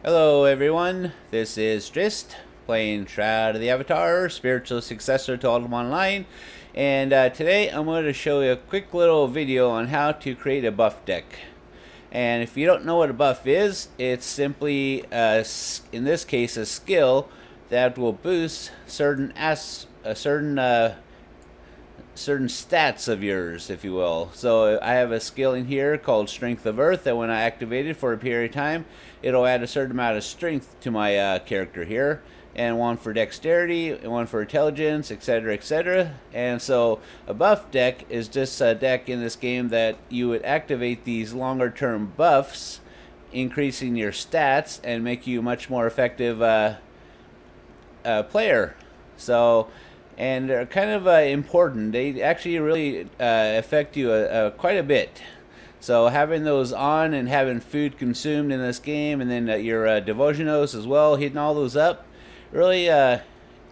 Hello everyone, this is Drist, playing Shroud of the Avatar, spiritual successor to Ultima Online, and today I'm going to show you a quick little video on how to create a buff deck. And if you don't know what a buff is, it's simply, in this case, a skill that will boost certain certain stats of yours, if you will. So I have a skill in here called Strength of Earth that when I activate it for a period of time, it'll add a certain amount of strength to my character here, and one for dexterity, and one for intelligence, etc., etc. And so a buff deck is just a deck in this game that you would activate these longer term buffs, increasing your stats and make you a much more effective player. So, and they're kind of important. They actually really affect you quite a bit. So having those on and having food consumed in this game, and then your devotionos as well, hitting all those up, really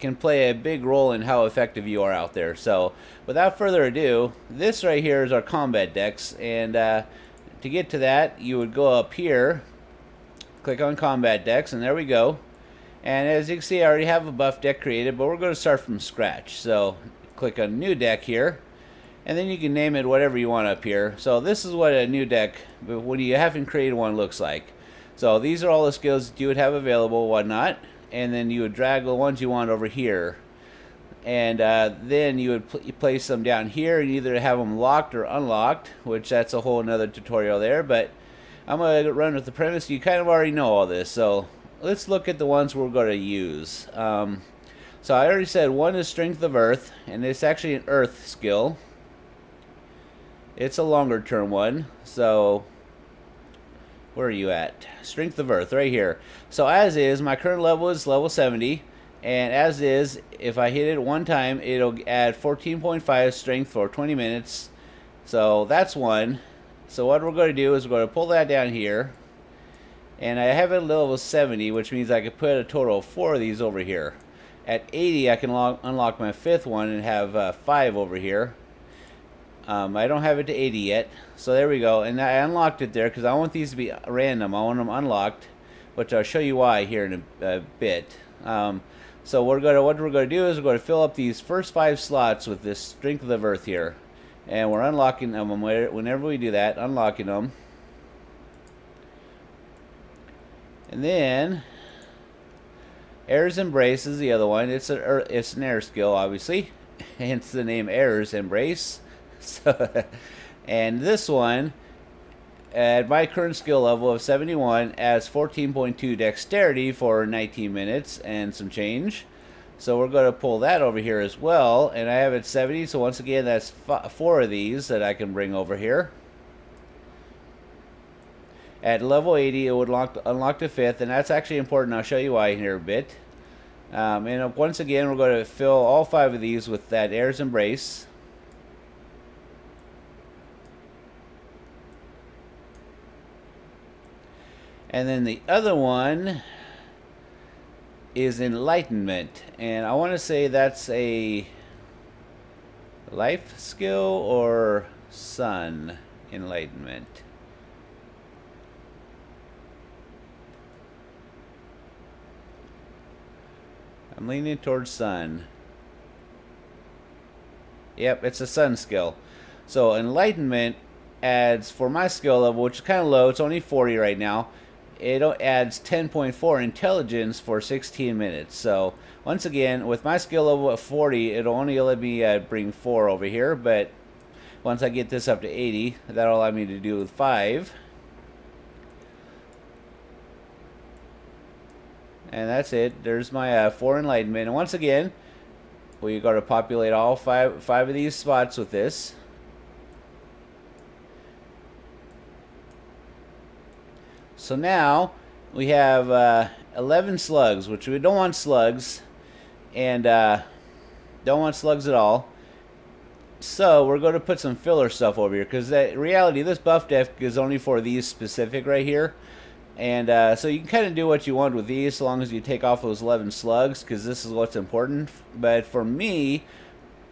can play a big role in how effective you are out there. So without further ado, this right here is our combat decks, and to get to that, you would go up here, click on combat decks, and there we go. And as you can see, I already have a buff deck created, but we're going to start from scratch. So click on new deck here, and then you can name it whatever you want up here. So this is what a new deck, when you haven't created one, looks like. So these are all the skills that you would have available, whatnot, and then you would drag the ones you want over here. And then you would place them down here and either have them locked or unlocked, which that's a whole another tutorial there. But I'm going to run with the premise you kind of already know all this. So let's look at the ones we're going to use. So I already said one is Strength of Earth, and it's actually an Earth skill. It's a longer term one. So where are you at? Strength of Earth, right here. So as is, my current level is level 70. And as is, if I hit it one time, it'll add 14.5 strength for 20 minutes. So that's one. So what we're going to do is we're going to pull that down here. And I have it at level 70, which means I could put a total of 4 of these over here. At 80, I can unlock my 5th one and have 5 over here. I don't have it to 80 yet, so there we go. And I unlocked it there because I want these to be random. I want them unlocked, which I'll show you why here in a bit. So what we're going to do is we're going to fill up these first 5 slots with this Strength of the Earth here. And we're unlocking them whenever we do that, unlocking them. And then Air's Embrace is the other one. It's an air skill, obviously, hence the name Air's Embrace. So, and this one, at my current skill level of 71, adds 14.2 dexterity for 19 minutes and some change. So we're going to pull that over here as well, and I have it 70. So once again, that's 4 of these that I can bring over here. At level 80, it would unlock the 5th, and that's actually important. I'll show you why here a bit. And once again, we're going to fill all 5 of these with that Air's Embrace. And then the other one is enlightenment, and I want to say that's a life skill or sun enlightenment. I'm leaning towards sun. Yep, it's a sun skill. So enlightenment adds, for my skill level, which is kind of low, it's only 40 right now, it adds 10.4 intelligence for 16 minutes. So once again, with my skill level at 40, it'll only let me bring 4 over here, but once I get this up to 80, that'll allow me to do with 5. And that's it. There's my 4 enlightenment. And once again, we got to populate all five of these spots with this. So now we have 11 slugs, which we don't want slugs, and don't want slugs at all. So we're going to put some filler stuff over here, because in reality, this buff deck is only for these specific right here. And so you can kind of do what you want with these, so long as you take off those 11 slugs, because this is what's important. But for me,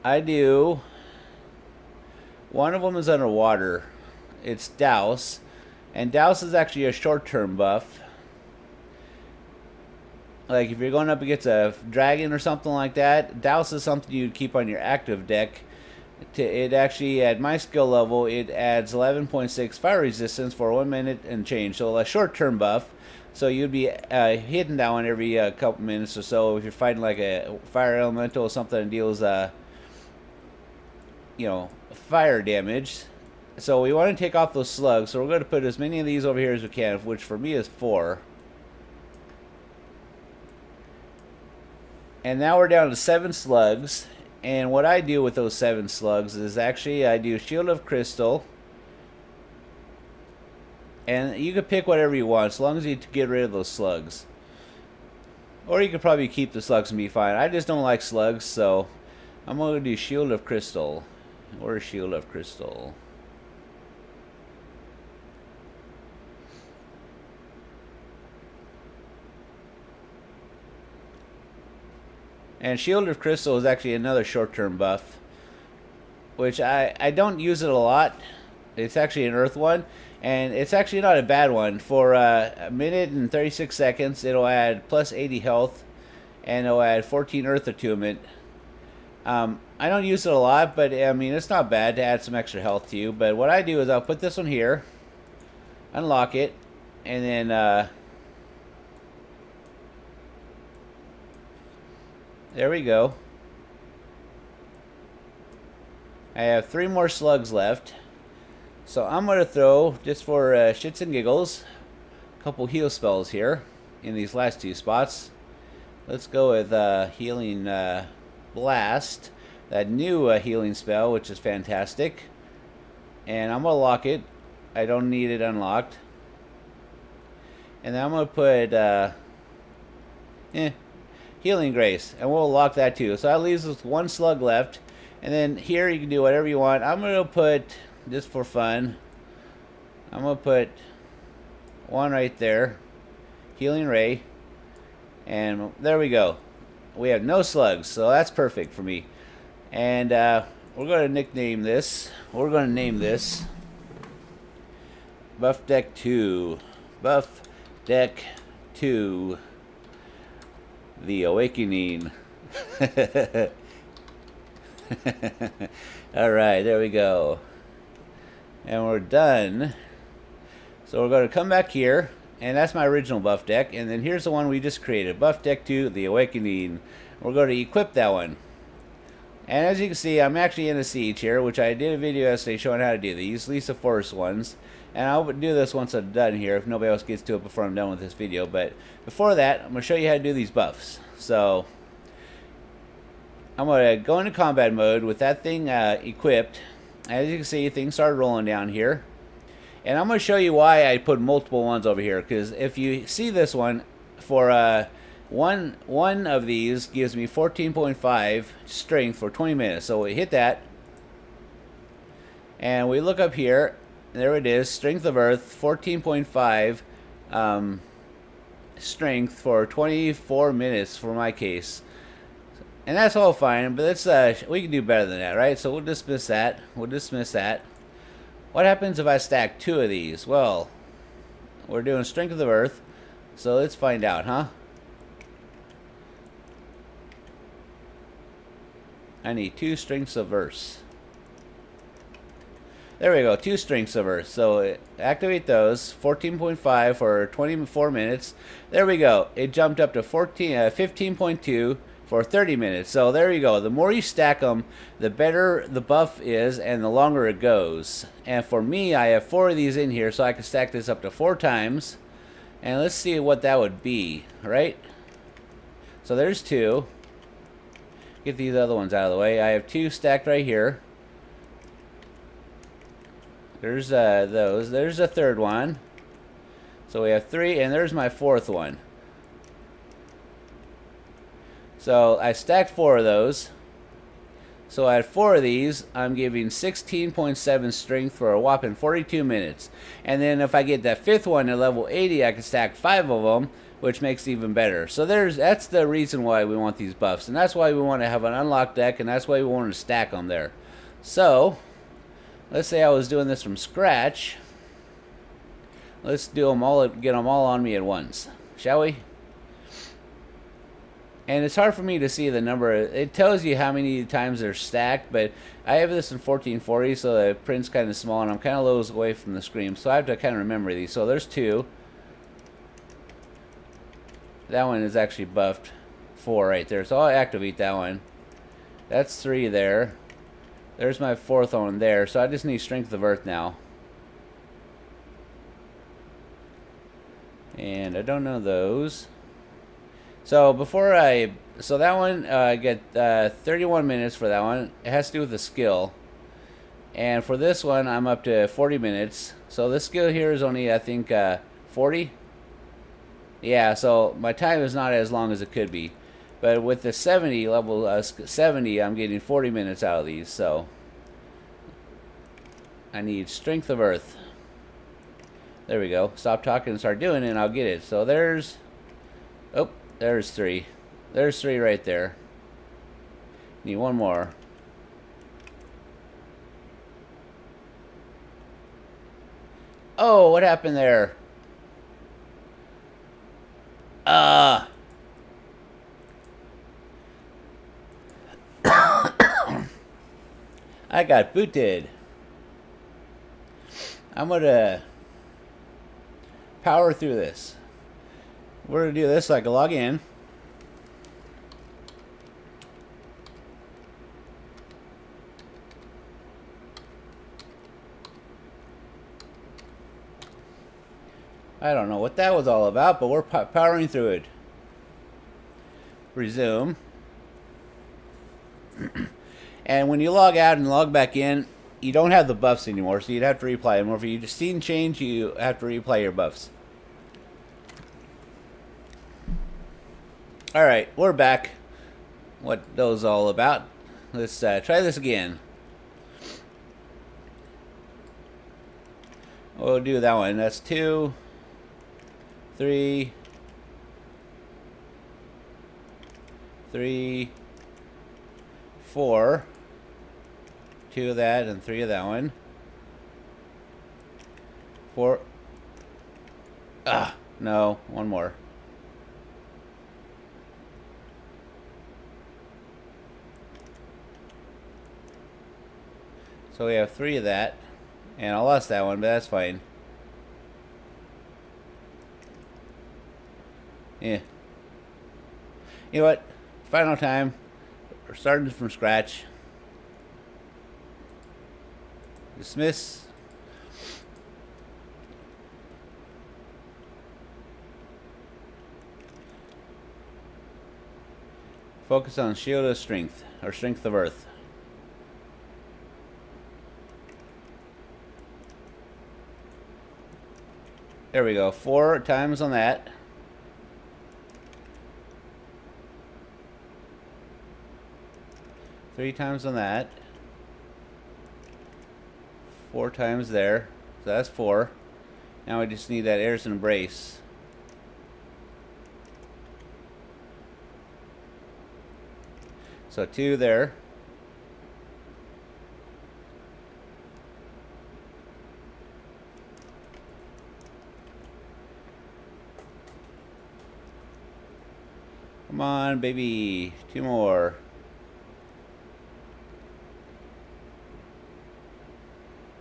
I do... One of them is underwater. It's Douse. And Douse is actually a short-term buff. like if you're going up against a dragon or something like that, Douse is something you'd keep on your active deck. It actually, at my skill level, it adds 11.6 fire resistance for 1 minute and change. So a short-term buff. So you'd be hitting that one every couple minutes or so if you're fighting like a fire elemental or something that deals, fire damage. So we want to take off those slugs. So we're going to put as many of these over here as we can, which for me is 4. And now we're down to 7 slugs. And what I do with those 7 slugs is actually I do Shield of Crystal. And you can pick whatever you want as long as you get rid of those slugs. Or you could probably keep the slugs and be fine. I just don't like slugs, so I'm going to do Shield of Crystal. Or Shield of Crystal. And Shield of Crystal is actually another short-term buff, which I don't use it a lot. It's actually an earth one, and it's actually not a bad one. For a minute and 36 seconds, it'll add plus 80 health, and it'll add 14 earth attunement. I don't use it a lot, but I mean, it's not bad to add some extra health to you. But what I do is I'll put this one here, unlock it, and then there we go. I have 3 more slugs left. So I'm going to throw, just for shits and giggles, a couple heal spells here in these last 2 spots. Let's go with Healing Blast, that new healing spell, which is fantastic. And I'm going to lock it. I don't need it unlocked. And then I'm going to put Healing Grace, and we'll lock that too. So that leaves us with 1 slug left. And then here you can do whatever you want. I'm going to put, just for fun, I'm going to put 1 right there. Healing Ray. And there we go. We have no slugs, so that's perfect for me. And we're going to nickname this. We're going to name this Buff Deck 2. Buff Deck 2. The Awakening. Alright, there we go. And we're done. So we're going to come back here. And that's my original buff deck. And then here's the one we just created. Buff Deck 2, The Awakening. We're going to equip that one. And as you can see, I'm actually in a siege here, which I did a video yesterday showing how to do these. At least the forest ones. And I'll do this once I'm done here, if nobody else gets to it before I'm done with this video. But before that, I'm going to show you how to do these buffs. So I'm going to go into combat mode with that thing equipped. As you can see, things start rolling down here. And I'm going to show you why I put multiple ones over here. Because if you see this one, for one of these gives me 14.5 strength for 20 minutes. So we hit that. And we look up here. There it is, Strength of Earth, 14.5 strength for 24 minutes for my case. And that's all fine, but let's we can do better than that, right? So we'll dismiss that. We'll dismiss that. What happens if I stack 2 of these? Well, we're doing Strength of the Earth, so let's find out, huh? I need 2 Strengths of Earth. There we go, 2 Strengths of Earth. So activate those, 14.5 for 24 minutes. There we go. It jumped up to 15.2 for 30 minutes. So there you go. The more you stack them, the better the buff is and the longer it goes. And for me, I have 4 of these in here, so I can stack this up to 4 times. And let's see what that would be, right? So there's 2. Get these other ones out of the way. I have 2 stacked right here. There's those. There's a 3rd one. So we have 3, and there's my 4th one. So I stacked 4 of those. So I had 4 of these. I'm giving 16.7 strength for a whopping 42 minutes. And then if I get that 5th one at level 80, I can stack 5 of them, which makes it even better. So that's the reason why we want these buffs. And that's why we want to have an unlocked deck, and that's why we want to stack them there. So let's say I was doing this from scratch. Let's do them all, get them all on me at once, shall we? And it's hard for me to see the number. It tells you how many times they're stacked, but I have this in 1440, so the print's kind of small, and I'm kind of low away from the screen, so I have to kind of remember these. So there's 2. That one is actually buffed 4 right there, so I'll activate that one. That's 3 there. There's my 4th one there, so I just need Strength of Earth now. And I don't know those. So that one, I get 31 minutes for that one. It has to do with the skill. And for this one, I'm up to 40 minutes. So this skill here is only, I think, 40. Yeah, so my time is not as long as it could be. But with the 70, level 70, I'm getting 40 minutes out of these. So I need Strength of Earth. There we go. Stop talking and start doing it, and I'll get it. So there's... Oh, there's 3. There's 3 right there. Need 1 more. Oh, what happened there? I got booted. I'm gonna power through this. We're gonna do this so I can log in. I don't know what that was all about, but we're powering through it. Resume. And when you log out and log back in, you don't have the buffs anymore, so you'd have to reapply them. Or if you just seen change, you have to reapply your buffs. Alright, we're back. What those all about? Let's try this again. We'll do that one. That's 2, 3, 3, 4. 2 of that and 3 of that one. 4. No, 1 more. So we have 3 of that, and I lost that one, but that's fine. Yeah. You know what? Final time. We're starting from scratch. Dismiss. Focus on Shield of Strength, or Strength of Earth. There we go. 4 times on that. Three times on that. 4 times there. So that's 4. Now we just need that Air's Embrace. So 2 there. Come on, baby. 2 more.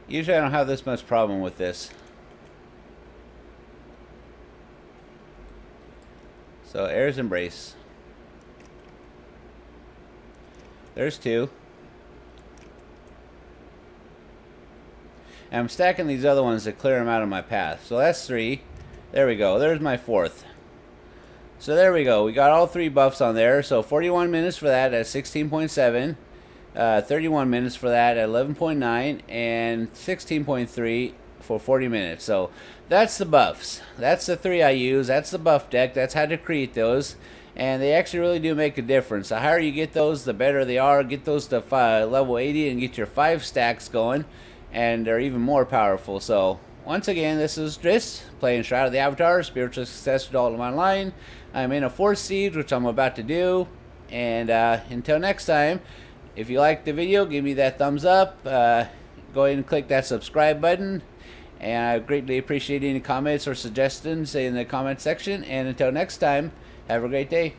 Usually I don't have this much problem with this. So Air's Embrace. There's 2. And I'm stacking these other ones to clear them out of my path. So that's 3. There we go. There's my 4th. So there we go. We got all 3 buffs on there. So 41 minutes for that at 16.7. 31 minutes for that at 11.9, and 16.3 for 40 minutes. So that's the buffs. That's the 3 I use. That's the buff deck. That's how to create those. And they actually really do make a difference. The higher you get those, the better they are. Get those to level 80 and get your 5 stacks going. And they're even more powerful. So once again, this is Driss playing Shroud of the Avatar, Spiritual Success Adult Online. I'm in a 4th siege, which I'm about to do. And until next time, if you liked the video, give me that thumbs up. Go ahead and click that subscribe button. And I greatly appreciate any comments or suggestions in the comment section. And until next time, have a great day.